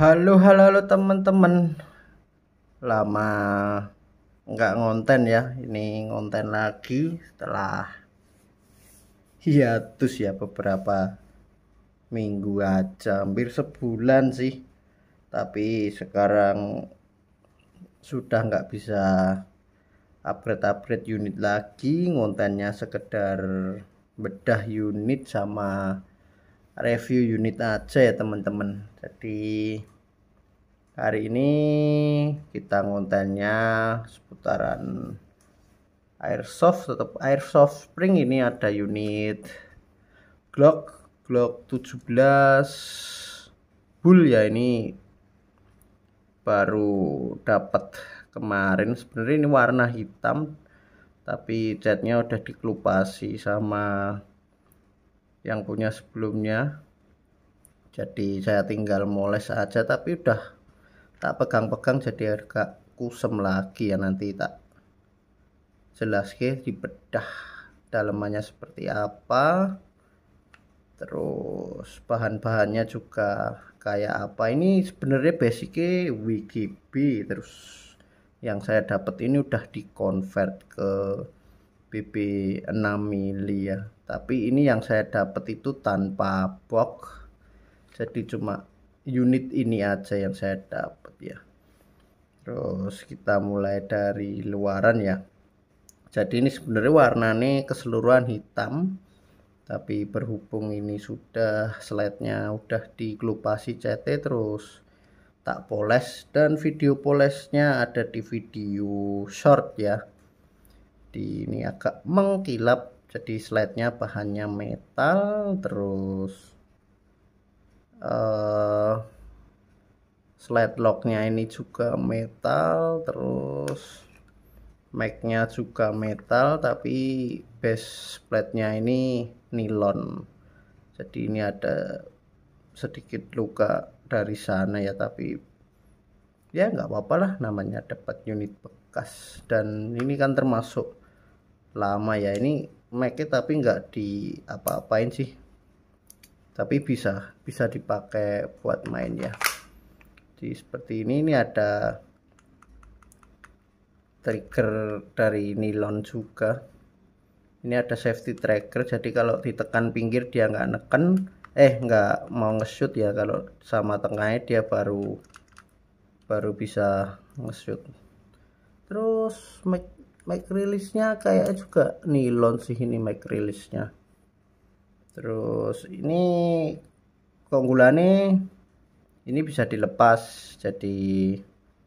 Halo, halo, halo teman-teman. Lama nggak ngonten ya. Ini ngonten lagi setelah hiatus ya beberapa minggu aja, hampir sebulan sih. Tapi sekarang sudah nggak bisa upgrade unit lagi. Ngontennya sekedar bedah unit sama review unit aja ya teman-teman. Jadi hari ini kita ngontennya seputaran airsoft, tetap airsoft spring. Ini ada unit Glock 17 bull ya, ini baru dapat kemarin. Sebenarnya ini warna hitam tapi catnya udah dikelupasi sama yang punya sebelumnya, jadi saya tinggal moles aja, tapi udah tak pegang-pegang jadi agak kusem lagi ya. Nanti tak jelas di bedah dalamannya seperti apa, terus bahan-bahannya juga kayak apa. Ini sebenarnya basicnya WGB, terus yang saya dapat ini udah dikonvert ke BB 6 mili ya, tapi ini yang saya dapat itu tanpa box, jadi cuma unit ini aja yang saya dapat ya. Terus kita mulai dari luaran ya. Jadi ini sebenarnya warnanya keseluruhan hitam, tapi berhubung ini sudah slide-nya udah dikelupasi CT, terus tak poles, dan video polesnya ada di video short ya. Di ini agak mengkilap, jadi slide-nya bahannya metal, terus slide locknya ini juga metal, terus mag-nya juga metal, tapi base plate-nya ini nilon. Jadi ini ada sedikit luka dari sana ya, tapi ya nggak apa-apa lah, namanya dapat unit bekas. Dan ini kan termasuk lama ya, ini mag-nya tapi nggak di apa-apain sih, tapi bisa dipakai buat main ya. Jadi seperti ini ada trigger dari nilon juga. Ini ada safety trigger, jadi kalau ditekan pinggir dia nggak neken, nggak mau nge-shoot ya. Kalau sama tengahnya dia baru bisa nge-shoot. Terus mic release nya kayak juga nilon sih, ini mic release nya. Terus ini keunggulannya ini bisa dilepas, jadi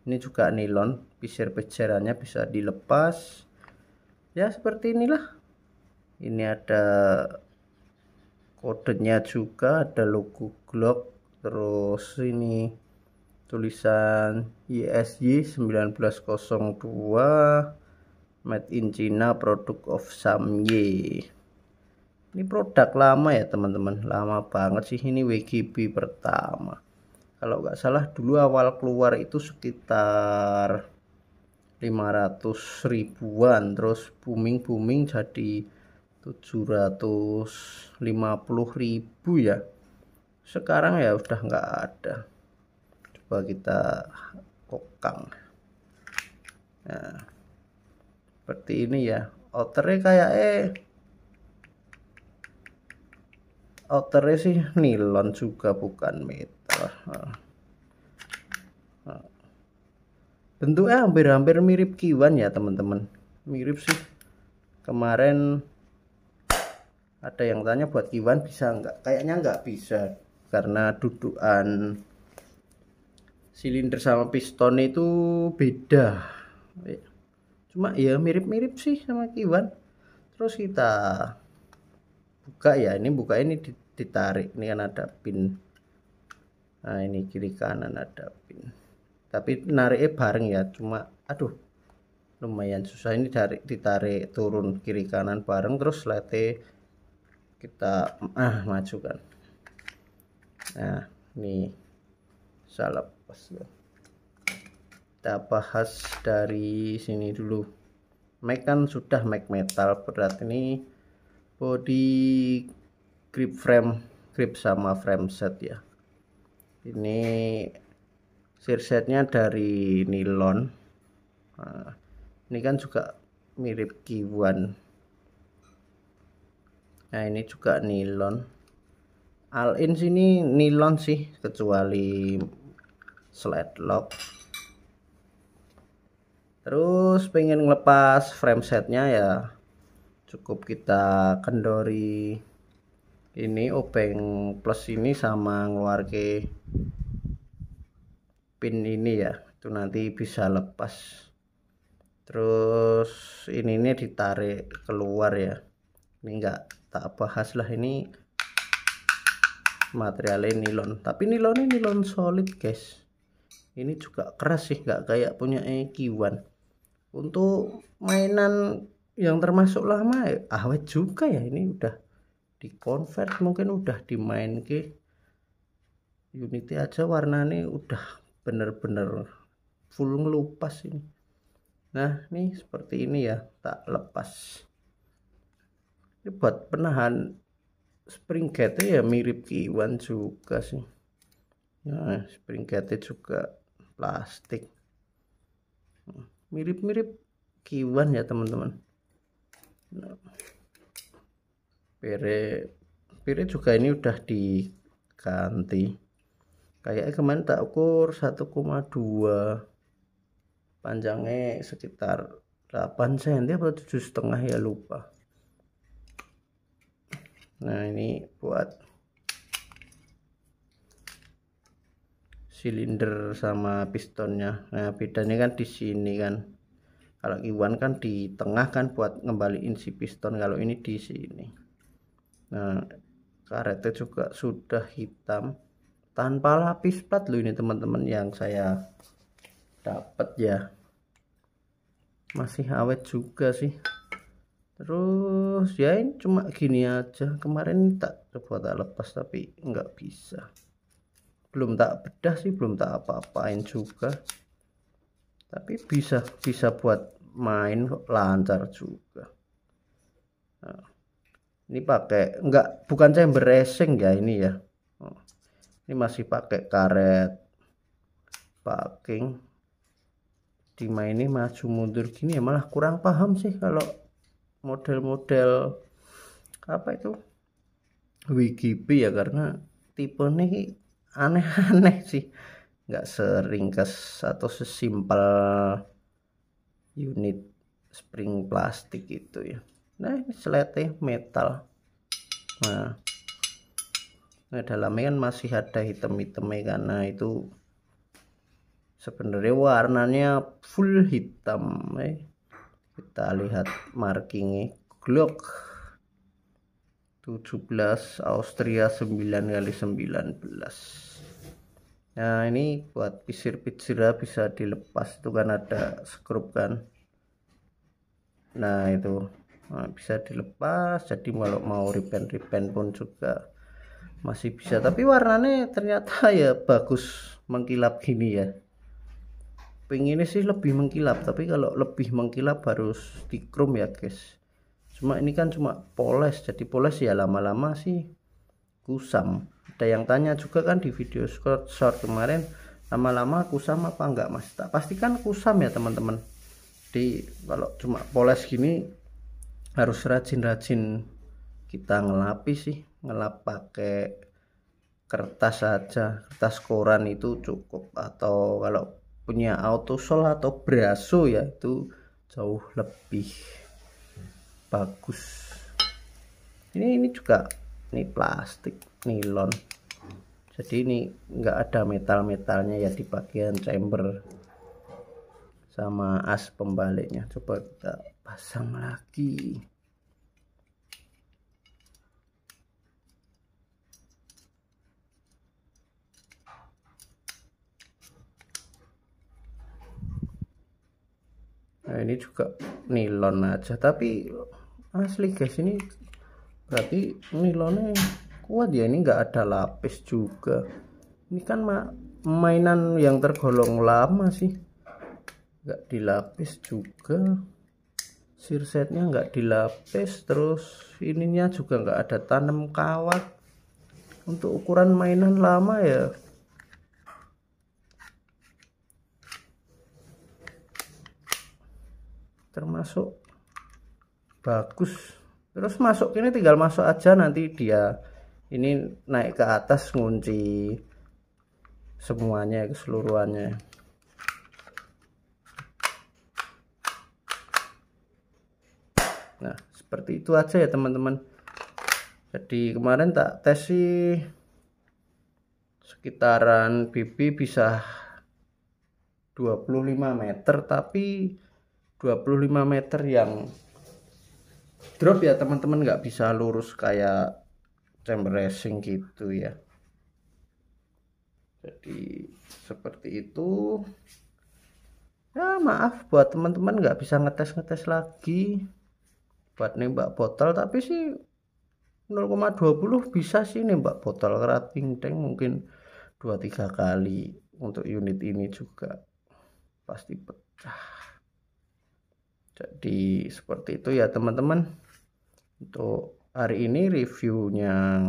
ini juga nilon, pisir-pisirannya bisa dilepas ya, seperti inilah. Ini ada kodenya juga, ada logo Glock, terus ini tulisan ISY 1902 made in China, product of Samye. Ini produk lama ya teman-teman, lama banget sih. Ini WGB pertama, kalau nggak salah dulu awal keluar itu sekitar 500 ribuan, terus booming jadi 750 ribu ya. Sekarang ya udah nggak ada. Coba kita kokang. Nah, seperti ini ya. Outernya kayak outernya sih nilon juga, bukan metal. Bentuknya hampir mirip Kiwan ya teman-teman, mirip sih. Kemarin ada yang tanya buat Kiwan bisa nggak, kayaknya nggak bisa karena dudukan silinder sama piston itu beda, cuma ya mirip-mirip sih sama Kiwan. Terus kita buka ya, ini buka, ini ditarik, ini kan ada pin. Nah ini kiri kanan ada pin, tapi nariknya bareng ya, cuma aduh lumayan susah. Ini ditarik turun kiri kanan bareng, terus slide kita majukan. Nah ini bisa lepas ya. Kita bahas dari sini dulu. Mag kan sudah mag metal berat, ini body grip sama frame set ya. Ini Sirsetnya dari nilon. Nah, ini kan juga mirip Kiwan. Nah ini juga nilon. All-in sini nilon sih, kecuali slide lock. Terus pengen ngelepas frame setnya ya cukup kita kendori ini obeng plus ini sama ngeluarke pin ini ya, itu nanti bisa lepas. Terus ini ditarik keluar ya, ini enggak tak bahas lah, ini materialnya nilon, tapi nilonnya nilon solid guys. Ini juga keras sih, nggak kayak punya Kiwan. Untuk mainan yang termasuk lama awet juga ya, ini udah dikonvert, mungkin udah dimain ke Unity aja, warnanya udah bener-bener full ngelupas ini. Nah ini seperti ini ya, tak lepas. Ini buat penahan spring gate ya mirip Kiwan juga sih. Nah spring gate juga plastik, mirip-mirip Kiwan ya teman-teman. Nah, pere juga ini udah diganti. Kayaknya kemarin tak ukur 1,2, panjangnya sekitar 8 cm atau 7,5 ya lupa. Nah ini buat silinder sama pistonnya. Nah bedanya kan di sini kan, kalau Kiwan kan di tengah kan buat ngembaliin si piston, kalau ini di sini. Nah karetnya juga sudah hitam tanpa lapis plat loh ini teman-teman, yang saya dapat ya, masih awet juga sih. Terus ya ini cuma gini aja, kemarin tak coba tak lepas tapi nggak bisa, belum tak bedah sih, belum tak apa-apain juga, tapi bisa buat main kok, lancar juga. Nah, ini pakai bukan chamber racing ya ini ya. Ini masih pakai karet packing. Dimainin maju mundur gini ya malah kurang paham sih kalau model-model apa itu WGB ya, karena tipe ini aneh-aneh sih, nggak seringkas atau sesimpel unit spring plastik itu ya. Nah ini slate metal. Nah dalamnya kan masih ada hitam-hitamnya, karena itu sebenarnya warnanya full hitam. Kita lihat markingnya, Glock 17 Austria 9x19. Nah ini buat pisir-pisirnya bisa dilepas, itu kan ada skrup kan. Nah itu bisa dilepas, jadi kalau mau repaint pun juga masih bisa. Tapi warnanya ternyata ya bagus, mengkilap gini ya. Pengennya sih lebih mengkilap, tapi kalau lebih mengkilap harus di chrome ya guys. Cuma ini kan cuma poles, jadi poles ya lama-lama sih kusam. Ada yang tanya juga kan di video short kemarin, lama-lama kusam apa enggak mas? Tak pastikan kusam ya teman-teman. Jadi kalau cuma poles gini harus rajin-rajin kita ngelapis sih, ngelap pakai kertas saja, kertas koran itu cukup, atau kalau punya autosol atau braso ya itu jauh lebih bagus. Ini juga ini plastik nilon, jadi ini enggak ada metal-metalnya ya di bagian chamber sama as pembaliknya. Coba kita pasang lagi. Nah ini juga nilon aja, tapi asli guys, ini berarti nilonnya kuat ya, ini enggak ada lapis juga. Ini kan mainan yang tergolong lama sih, enggak dilapis juga, sirsetnya enggak dilapis, terus ininya juga enggak ada tanam kawat. Untuk ukuran mainan lama ya termasuk bagus. Terus masuk ini tinggal masuk aja, nanti dia ini naik ke atas ngunci semuanya, keseluruhannya. Nah seperti itu aja ya teman-teman. Jadi kemarin tak tes sih sekitaran BB bisa 25 meter, tapi 25 meter yang drop ya teman-teman, nggak bisa lurus kayak chamber racing gitu ya. Jadi seperti itu ya. Maaf buat teman-teman nggak bisa ngetes lagi buat nembak botol, tapi sih 0,20 bisa sih nembak botol kerating tank mungkin 2-3 kali. Untuk unit ini juga pasti pecah. Jadi seperti itu ya teman-teman. Untuk hari ini reviewnya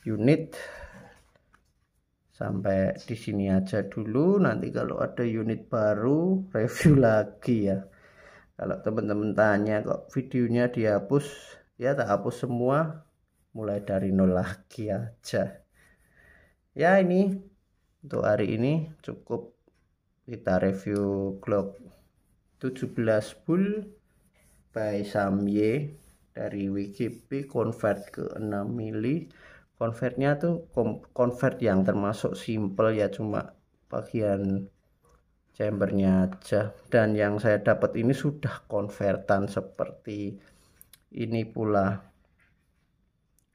unit sampai di sini aja dulu. Nanti kalau ada unit baru review lagi ya. Kalau teman-teman tanya kok videonya dihapus, ya tak hapus semua, mulai dari nol lagi aja. Ya ini untuk hari ini cukup kita review Glock 17 Bull by Samye dari WKP, convert ke 6 mili. Convertnya tuh convert yang termasuk simple ya, cuma bagian chambernya aja. Dan yang saya dapat ini sudah konvertan seperti ini pula.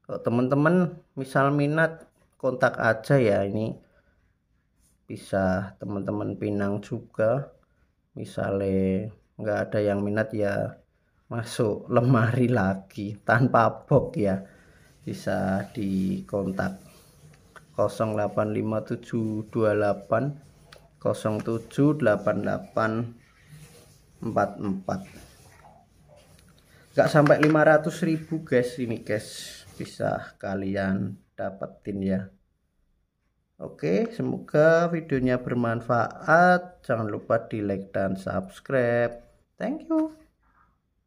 Kalau teman-teman misal minat, kontak aja ya. Ini bisa teman-teman pinang juga. Misalnya nggak ada yang minat ya masuk lemari lagi tanpa box ya, bisa dikontak 085728 078844. nggak sampai 500.000 guys ini guys, bisa kalian dapetin ya. Oke, semoga videonya bermanfaat. Jangan lupa di like dan subscribe. Thank you.